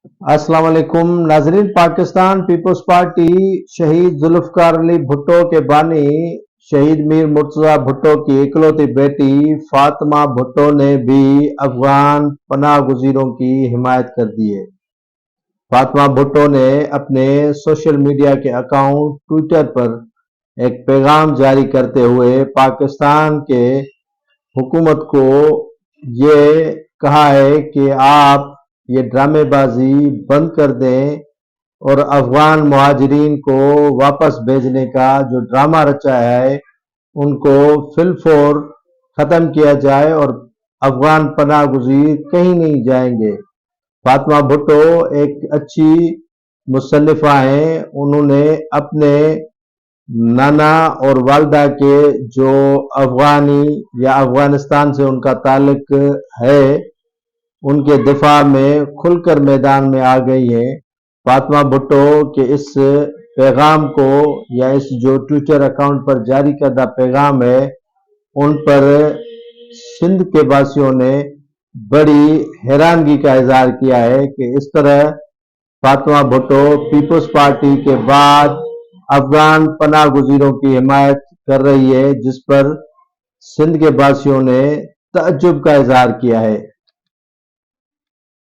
अस्सलाम वालेकुम नाजरीन। पाकिस्तान पीपल्स पार्टी शहीद जुल्फकार अली भुट्टो के बानी शहीद मीर मुर्तजा भुट्टो की इकलौती बेटी फातिमा भुट्टो ने भी अफगान पनाह गुज़ीरों की हिमायत कर दी है। फातिमा भुट्टो ने अपने सोशल मीडिया के अकाउंट ट्विटर पर एक पैगाम जारी करते हुए पाकिस्तान के हुकूमत को ये कहा है कि आप ये ड्रामेबाजी बंद कर दें और अफगान मुहाजिरीन को वापस भेजने का जो ड्रामा रचा है उनको फिलफोर ख़त्म किया जाए और अफगान पनाह गुज़ीर कहीं नहीं जाएंगे। फातिमा भुट्टो एक अच्छी मुसन्निफ़ा हैं। उन्होंने अपने नाना और वालदा के जो अफगानी या अफगानिस्तान से उनका ताल्लुक है उनके दिफा में खुलकर मैदान में आ गई है। फातिमा भुट्टो के इस पैगाम को या इस जो ट्विटर अकाउंट पर जारी करदा पैगाम है उन पर सिंध के वासियों ने बड़ी हैरानगी का इजहार किया है कि इस तरह फातिमा भुट्टो पीपल्स पार्टी के बाद अफगान पनाह गुज़ीरों की हिमायत कर रही है, जिस पर सिंध के वासियों ने तअज्जुब का इजहार किया है।